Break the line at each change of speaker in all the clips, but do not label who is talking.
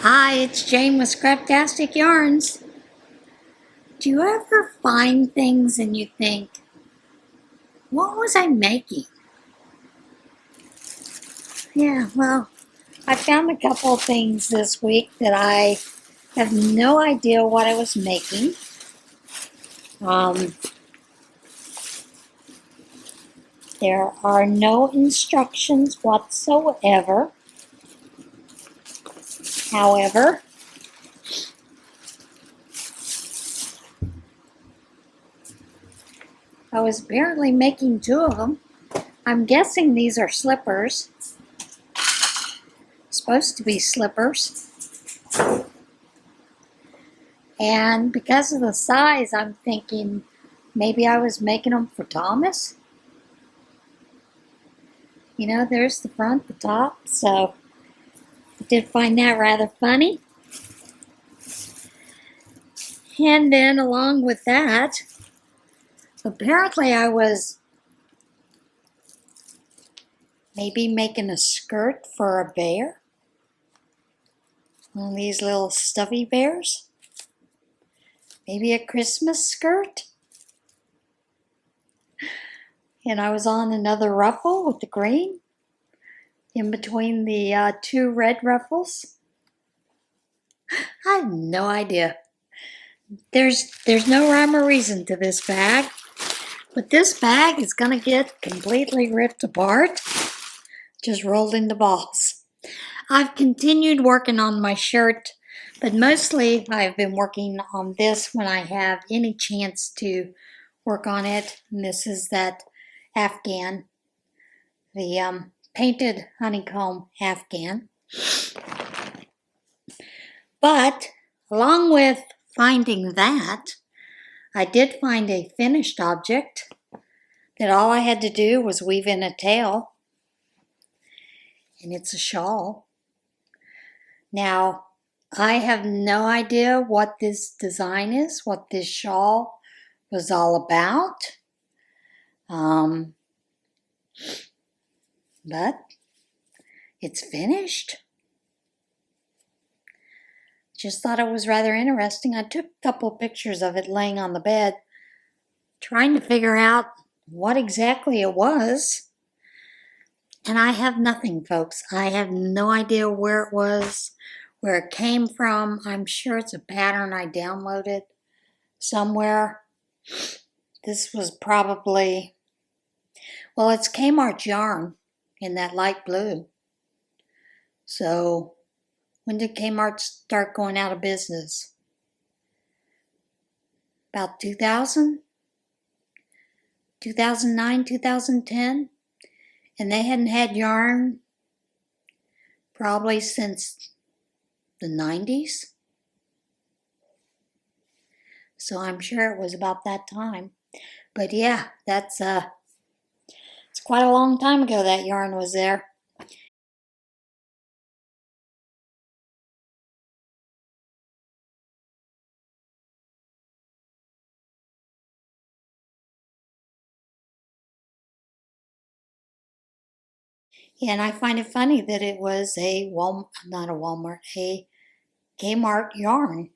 Hi, it's Jane with Scraptastic Yarns. Do you ever find things and you think, what was I making? Yeah, well, I found a couple of things this week that I have no idea what I was making. There are no instructions whatsoever. However, I was apparently making two of them. I'm guessing these are slippers. Supposed to be slippers. And because of the size, I'm thinking maybe I was making them for Thomas. You know, there's the front, the top, so I did find that rather funny. And then along with that, apparently I was maybe making a skirt for a bear. One of these little stuffy bears. Maybe a Christmas skirt. And I was on another ruffle with the green in between the two red ruffles. I have no idea. There's no rhyme or reason to this bag. But this bag is going to get completely ripped apart. Just rolled into balls. I've continued working on my shirt, but mostly I've been working on this when I have any chance to work on it. And this is that Afghan, the painted honeycomb Afghan. But along with finding that, I did find a finished object that all I had to do was weave in a tail. And it's a shawl. Now, I have no idea what this design is, what this shawl was all about. But it's finished. Just thought it was rather interesting. I took a couple of pictures of it laying on the bed, trying to figure out what exactly it was. And I have nothing, folks. I have no idea where it was, where it came from. I'm sure it's a pattern I downloaded somewhere. This was probably, well, it's Kmart yarn in that light blue. So when did Kmart start going out of business? About 2000? 2009, 2010? And they hadn't had yarn probably since the 90s. So I'm sure it was about that time. But yeah, it's quite a long time ago that yarn was there. And I find it funny that it was a Kmart yarn.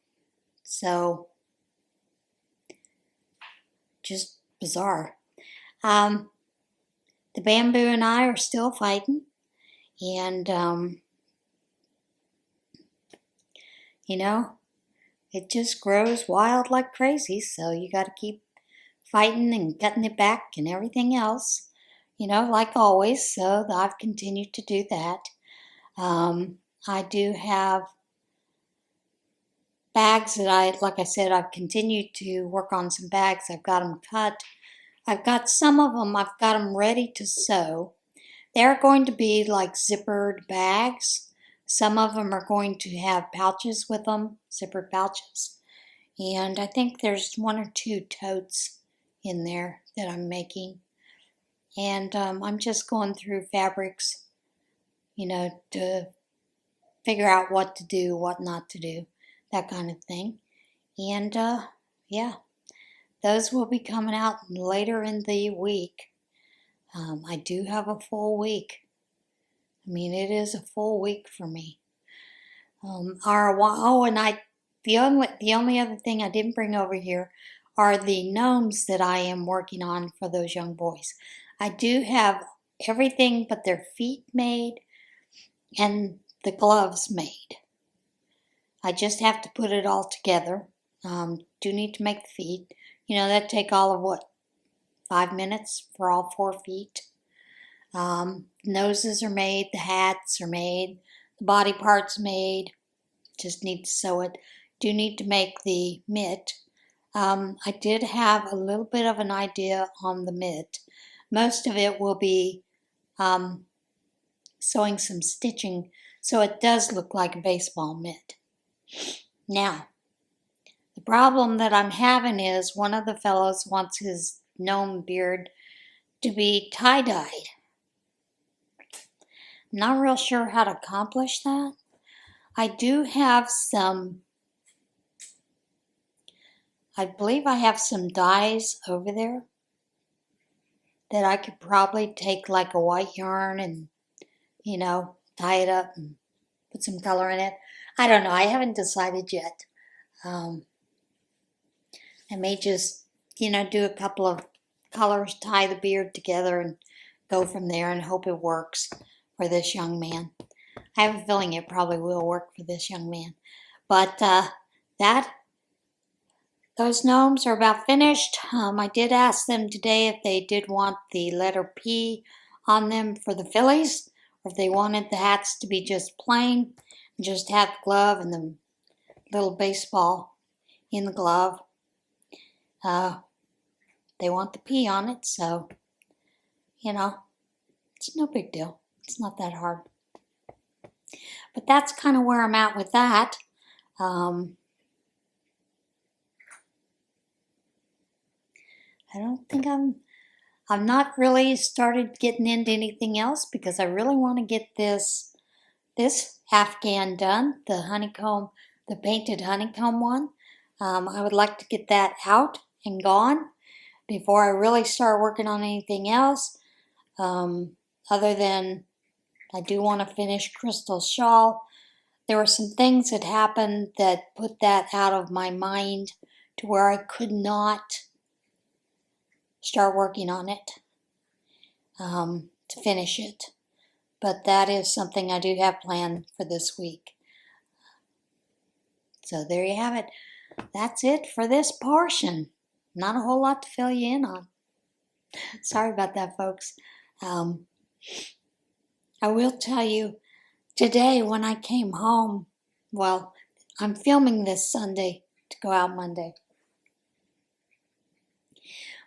So, just bizarre. The bamboo and I are still fighting. And, you know, it just grows wild like crazy. So you got to keep fighting and cutting it back and everything else. You know, like always. So I've continued to do that. I do have bags that like I said, I've continued to work on some bags. I've got them cut. I've got some of them, I've got them ready to sew. They're going to be like zippered bags. Some of them are going to have pouches with them, zippered pouches. And I think there's one or two totes in there that I'm making. And I'm just going through fabrics, you know, to figure out what to do, what not to do, that kind of thing. And yeah, those will be coming out later in the week. I do have a full week. I mean, it is a full week for me. The only other thing I didn't bring over here are the gnomes that I am working on for those young boys. I do have everything but their feet made and the gloves made. I just have to put it all together. Do need to make the feet. You know, that'd take all of what, 5 minutes for all 4 feet. Noses are made, the hats are made, the body parts made. Just need to sew it. Do need to make the mitt. I did have a little bit of an idea on the mitt. Most of it will be sewing some stitching so it does look like a baseball mitt. Now, the problem that I'm having is one of the fellows wants his gnome beard to be tie-dyed. Not real sure how to accomplish that. I do have some, I believe I have some dyes over there that I could probably take like a white yarn and, you know, tie it up and put some color in it. I don't know. I haven't decided yet. I may just, you know, do a couple of colors, tie the beard together and go from there and hope it works for this young man. I have a feeling it probably will work for this young man. But those gnomes are about finished. I did ask them today if they did want the letter P on them for the Phillies, or if they wanted the hats to be just plain, and just have the glove and the little baseball in the glove. They want the P on it, so, you know, it's no big deal. It's not that hard. But that's kind of where I'm at with that. I don't think I've not really started getting into anything else because I really want to get this Afghan done, the honeycomb, the painted honeycomb one. I would like to get that out and gone before I really start working on anything else. Other than I do want to finish Crystal's shawl. There were some things that happened that put that out of my mind to where I could not start working on it to finish it. But that is something I do have planned for this week. So there you have it. That's it for this portion. Not a whole lot to fill you in on. Sorry about that, folks. I will tell you, today when I came home, well, I'm filming this Sunday to go out Monday.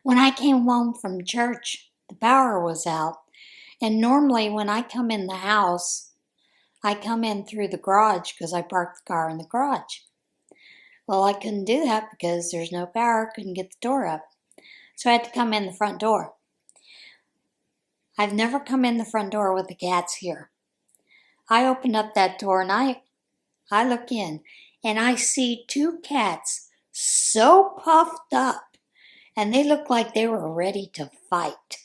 When I came home from church, the power was out. And normally when I come in the house, I come in through the garage because I parked the car in the garage. Well, I couldn't do that because there's no power, couldn't get the door up. So I had to come in the front door. I've never come in the front door with the cats here. I opened up that door and I look in and I see 2 cats so puffed up and they looked like they were ready to fight.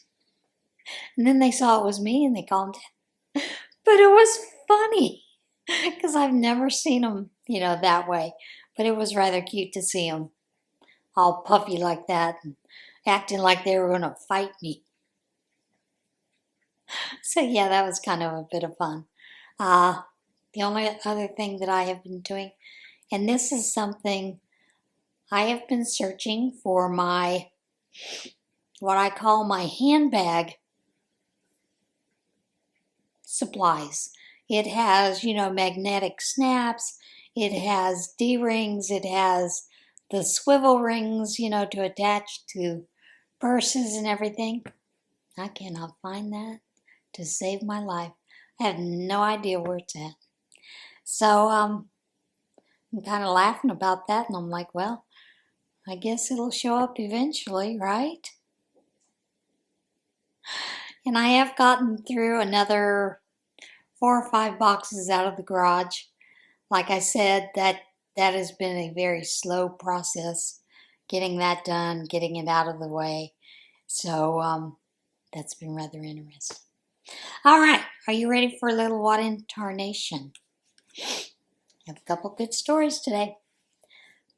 And then they saw it was me and they calmed down. But it was funny because I've never seen them, you know, that way. But it was rather cute to see them all puffy like that and acting like they were going to fight me. So yeah, that was kind of a bit of fun. The only other thing that I have been doing, and this is something I have been searching for my, what I call my handbag supplies. It has, you know, magnetic snaps, it has D-rings, it has the swivel rings, you know, to attach to purses and everything. I cannot find that to save my life. I have no idea where it's at. So I'm kind of laughing about that, and I'm like, well, I guess it'll show up eventually, right? And I have gotten through another 4 or 5 boxes out of the garage. Like I said, that has been a very slow process, getting that done, getting it out of the way. So that's been rather interesting. All right, are you ready for a little what in tarnation? have a couple good stories today.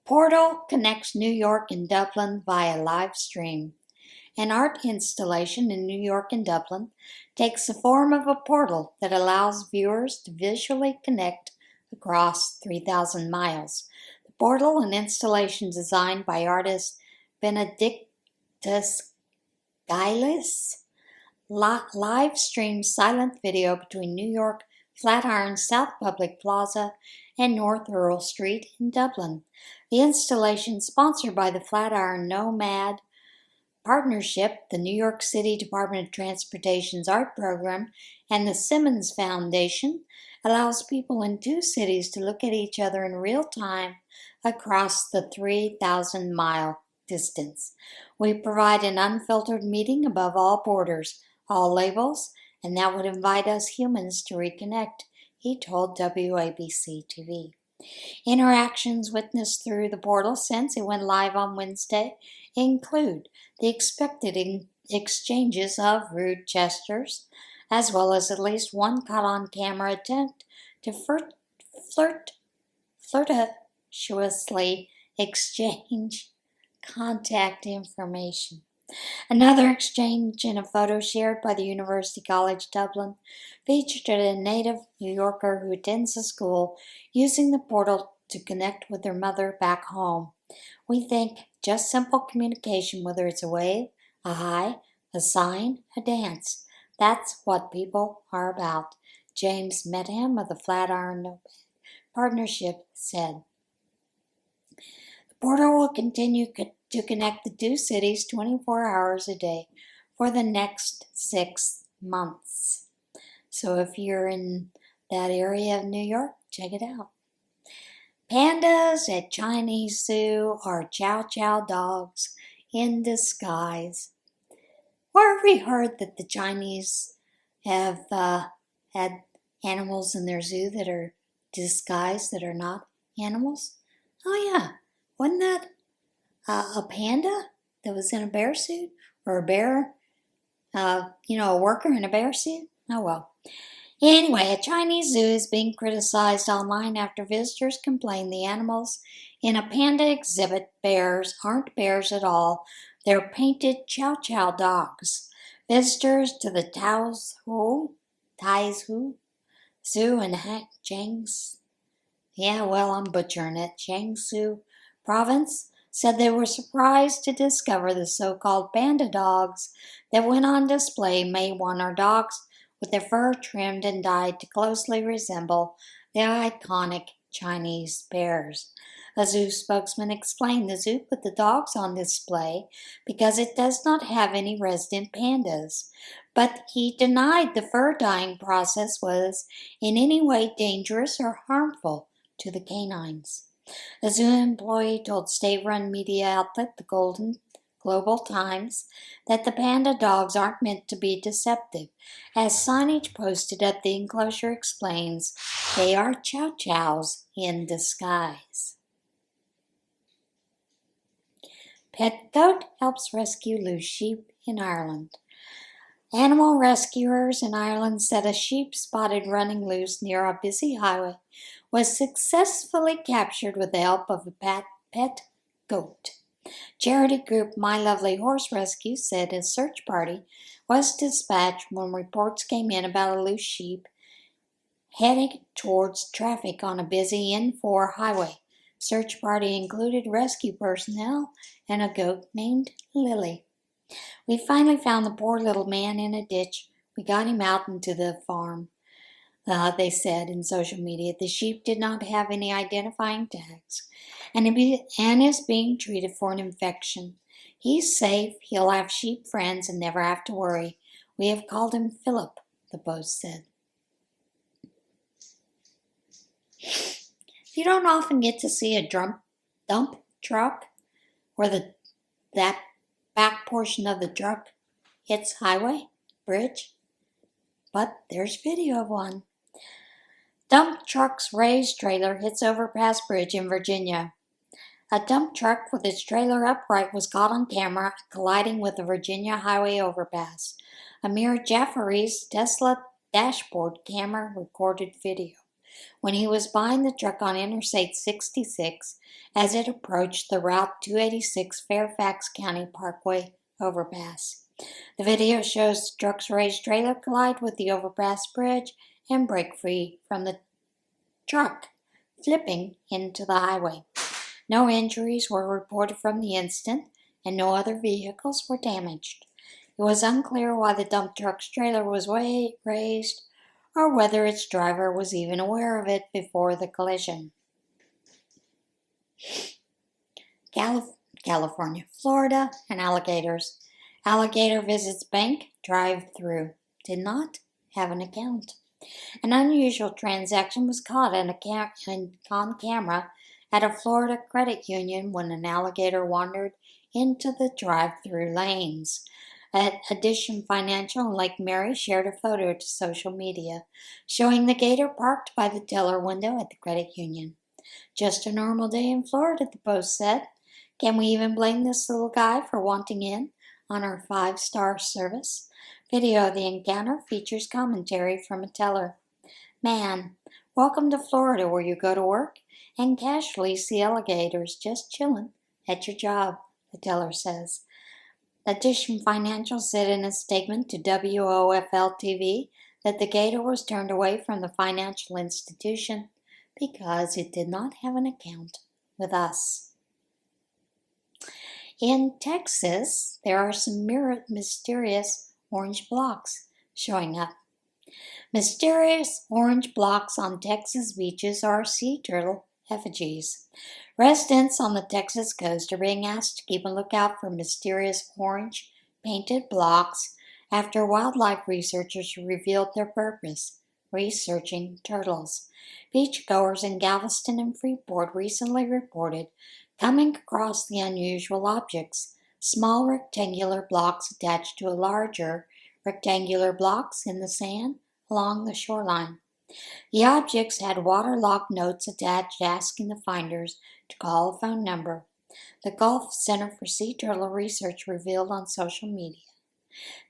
Portal connects New York and Dublin via live stream. An art installation in New York and Dublin takes the form of a portal that allows viewers to visually connect across 3,000 miles. The portal, an installation designed by artist Benedictus Gailis, live streams silent video between New York Flatiron South Public Plaza and North Earl Street in Dublin. The installation, sponsored by the Flatiron Nomad Partnership, the New York City Department of Transportation's art program, and the Simmons Foundation, allows people in two cities to look at each other in real time across the 3,000-mile distance. We provide an unfiltered meeting above all borders, all labels, and that would invite us humans to reconnect, he told WABC TV. Interactions witnessed through the portal since it went live on Wednesday include the expected exchanges of rude gestures, as well as at least one caught-on-camera attempt to flirtatiously exchange contact information. Another exchange in a photo shared by the University College Dublin featured a native New Yorker who attends the school using the portal to connect with their mother back home. We think just simple communication, whether it's a wave, a hi, a sign, a dance. That's what people are about, James Medham of the Flatiron Partnership said. The portal will continue to connect the two cities 24 hours a day for the next 6 months. So if you're in that area of New York, check it out. Pandas at Chinese zoo are chow chow dogs in disguise. Or have we heard that the Chinese have had animals in their zoo that are disguised, that are not animals? Oh yeah, wasn't that a panda that was in a bear suit? Or a bear, a worker in a bear suit? Oh well. Anyway, a Chinese zoo is being criticized online after visitors complain the animals in a panda exhibit bears aren't bears at all. They're painted chow chow dogs. Visitors to the Taizhou Zoo in I'm butchering it, Jiangsu province, said they were surprised to discover the so-called panda dogs that went on display May 1 are dogs with their fur trimmed and dyed to closely resemble the iconic Chinese bears. A zoo spokesman explained the zoo put the dogs on display because it does not have any resident pandas, but he denied the fur dyeing process was in any way dangerous or harmful to the canines. A zoo employee told state-run media outlet the Global Times that the panda dogs aren't meant to be deceptive. As signage posted at the enclosure explains, they are chow chows in disguise. Pet goat helps rescue loose sheep in Ireland. Animal rescuers in Ireland said a sheep spotted running loose near a busy highway was successfully captured with the help of a pet goat. Charity group My Lovely Horse Rescue said a search party was dispatched when reports came in about a loose sheep heading towards traffic on a busy N4 highway. Search party included rescue personnel and a goat named Lily. We finally found the poor little man in a ditch. We got him out into the farm, they said in social media. The sheep did not have any identifying tags and is being treated for an infection. He's safe, he'll have sheep friends and never have to worry. We have called him Philip, the post said. You don't often get to see a dump truck where that back portion of the truck hits highway, bridge, but there's video of one. Dump truck's raised trailer hits overpass bridge in Virginia. A dump truck with its trailer upright was caught on camera colliding with the Virginia highway overpass. Amir Jaffari's Tesla dashboard camera recorded video. when he was behind the truck on Interstate 66 as it approached the Route 286 Fairfax County Parkway overpass. The video shows the truck's raised trailer collide with the overpass bridge and break free from the truck, flipping into the highway. No injuries were reported from the incident, and no other vehicles were damaged. It was unclear why the dump truck's trailer was raised or whether its driver was even aware of it before the collision. California, Florida, and alligators. Alligator visits bank drive-through. Did not have an account. An unusual transaction was caught on camera at a Florida credit union when an alligator wandered into the drive-through lanes. Addition Financial and Lake Mary shared a photo to social media showing the gator parked by the teller window at the credit union. Just a normal day in Florida, the post said. Can we even blame this little guy for wanting in on our 5-star service? Video of the encounter features commentary from a teller. Man, welcome to Florida where you go to work and casually see alligators just chilling at your job, the teller says. Addition Financial said in a statement to WOFL-TV that the gator was turned away from the financial institution because it did not have an account with us. In Texas, there are some mysterious orange blocks showing up. Mysterious orange blocks on Texas beaches are sea turtle effigies. Residents on the Texas coast are being asked to keep a lookout for mysterious orange painted blocks after wildlife researchers revealed their purpose, researching turtles. Beachgoers in Galveston and Freeport recently reported coming across the unusual objects, small rectangular blocks attached to larger rectangular blocks in the sand along the shoreline. The objects had waterlogged notes attached asking the finders to call a phone number. The Gulf Center for Sea Turtle Research revealed on social media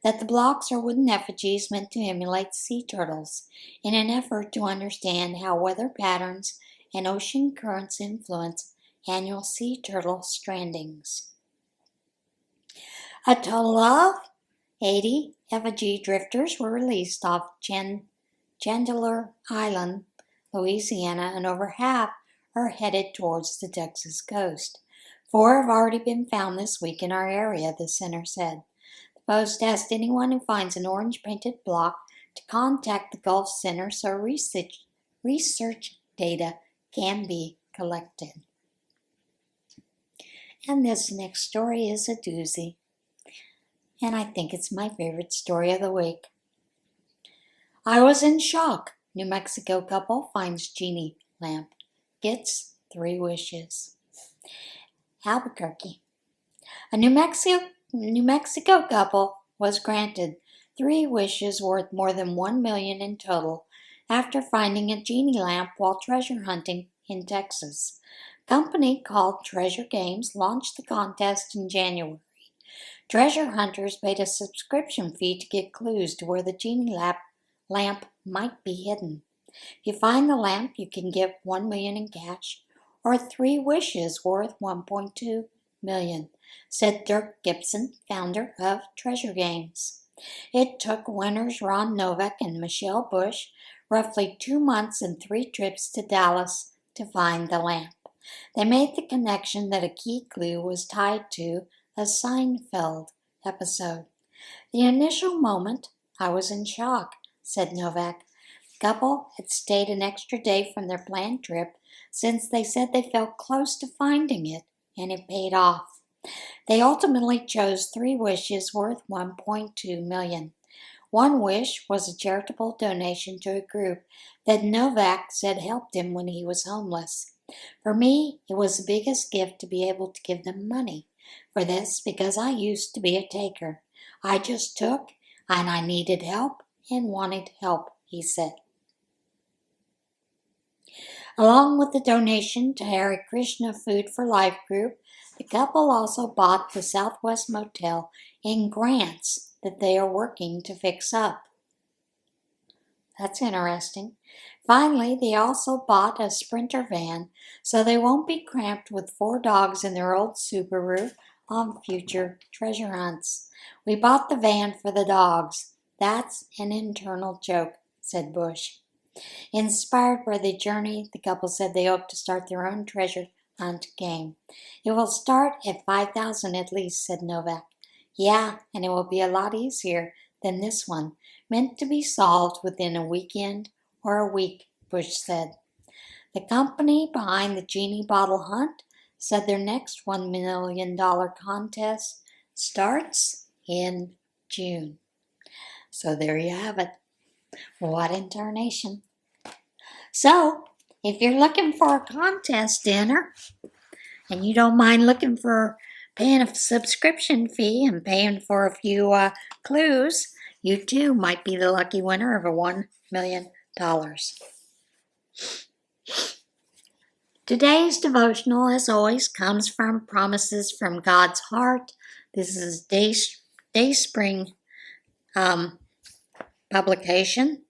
that the blocks are wooden effigies meant to emulate sea turtles in an effort to understand how weather patterns and ocean currents influence annual sea turtle strandings. A total of 80 effigy drifters were released off Chandler Island, Louisiana, and over half are headed towards the Texas coast. 4 have already been found this week in our area, the center said. The Post asked anyone who finds an orange-painted block to contact the Gulf Center so research data can be collected. And this next story is a doozy, and I think it's my favorite story of the week. I was in shock. New Mexico couple finds Genie Lamp, gets 3 wishes. Albuquerque. A New Mexico couple was granted 3 wishes worth more than $1 million in total after finding a Genie Lamp while treasure hunting in Texas. A company called Treasure Games launched the contest in January. Treasure hunters paid a subscription fee to get clues to where the Genie Lamp might be hidden. If you find the lamp, you can get $1 million in cash or 3 wishes worth $1.2 million, said Dirk Gibson, founder of Treasure Games. It took winners Ron Novak and Michelle Bush roughly 2 months and 3 trips to Dallas to find the lamp. They made the connection that a key clue was tied to a Seinfeld episode. The initial moment, I was in shock, said Novak. The couple had stayed an extra day from their planned trip since they said they felt close to finding it, and it paid off. They ultimately chose 3 wishes worth $1.2 million. One wish was a charitable donation to a group that Novak said helped him when he was homeless. For me, it was the biggest gift to be able to give them money for this because I used to be a taker. I just took, and I needed help and wanted help, he said. Along with the donation to Hare Krishna Food for Life group, the couple also bought the Southwest Motel in grants that they are working to fix up. That's interesting. Finally, they also bought a Sprinter van so they won't be cramped with 4 dogs in their old Subaru on future treasure hunts. We bought the van for the dogs. That's an internal joke, said Bush. Inspired by the journey, the couple said they hope to start their own treasure hunt game. It will start at 5,000 at least, said Novak. Yeah, and it will be a lot easier than this one, meant to be solved within a weekend or a week, Bush said. The company behind the Genie Bottle Hunt said their next $1 million contest starts in June. So there you have it. What in tarnation? So, if you're looking for a contest dinner, and you don't mind looking for paying a subscription fee and paying for a few clues, you too might be the lucky winner of a $1 million. Today's devotional, as always, comes from Promises from God's Heart. This is Dayspring publication,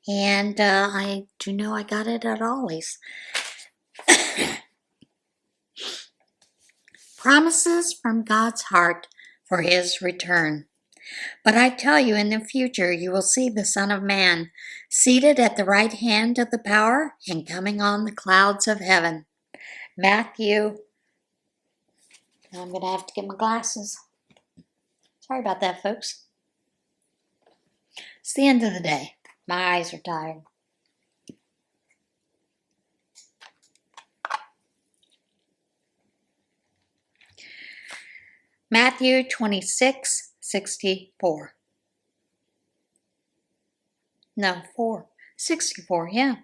and I do know I got it at Ollie's. Promises from God's heart for his return. But I tell you, in the future you will see the Son of Man seated at the right hand of the power and coming on the clouds of heaven. Matthew. I'm going to have to get my glasses. Sorry about that, folks. It's the end of the day. My eyes are tired. Matthew 26:64. No, 4:64, yeah.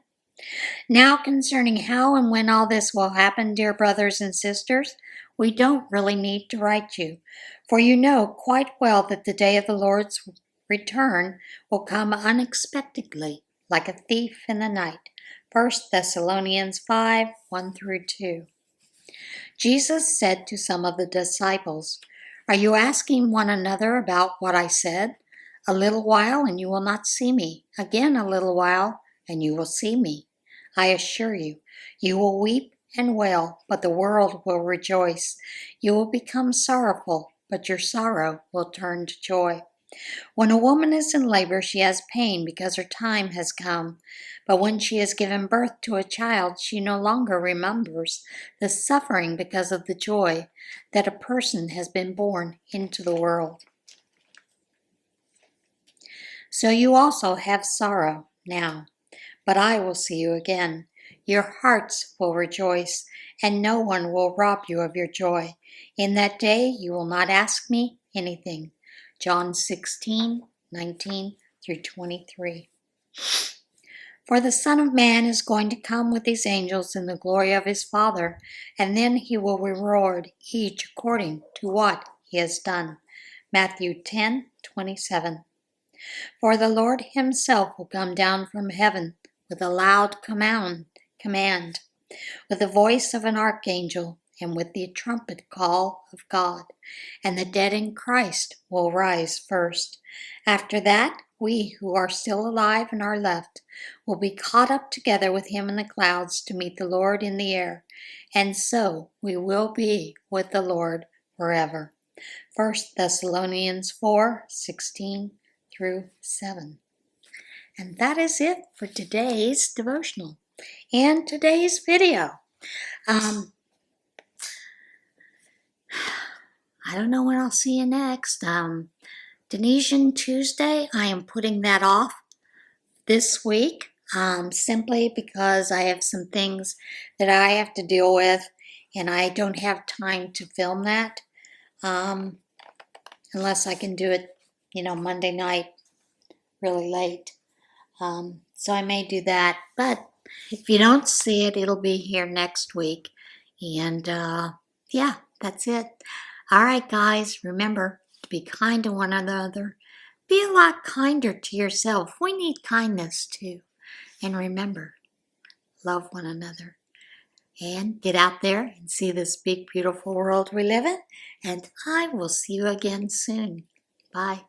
Now concerning how and when all this will happen, dear brothers and sisters, we don't really need to write you, for you know quite well that the day of the Lord's return will come unexpectedly, like a thief in the night. 1 Thessalonians 5:1-2. Jesus said to some of the disciples, "Are you asking one another about what I said? A little while and you will not see me. Again a little while and you will see me. I assure you, you will weep and wail, but the world will rejoice. You will become sorrowful, but your sorrow will turn to joy. When a woman is in labor, she has pain because her time has come. But when she has given birth to a child, she no longer remembers the suffering because of the joy that a person has been born into the world. So you also have sorrow now, but I will see you again. Your hearts will rejoice, and no one will rob you of your joy. In that day you will not ask me anything." John 16:19-23. For the Son of Man is going to come with his angels in the glory of his Father, and then he will reward each according to what he has done. Matthew 10:27. For the Lord himself will come down from heaven with a loud command, with the voice of an archangel, and with the trumpet call of God, and the dead in Christ will rise first. After that, we who are still alive and are left will be caught up together with him in the clouds to meet the Lord in the air, and so we will be with the Lord forever. 1 Thessalonians 4:16-7. And that is it for today's devotional and today's video. I don't know when I'll see you next. Donation Tuesday, I am putting that off this week, simply because I have some things that I have to deal with, and I don't have time to film that, unless I can do it, Monday night, really late. So I may do that, but if you don't see it, it'll be here next week. And yeah, that's it. All right, guys, remember to be kind to one another. Be a lot kinder to yourself. We need kindness too. And remember, love one another. And get out there and see this big, beautiful world we live in. And I will see you again soon. Bye.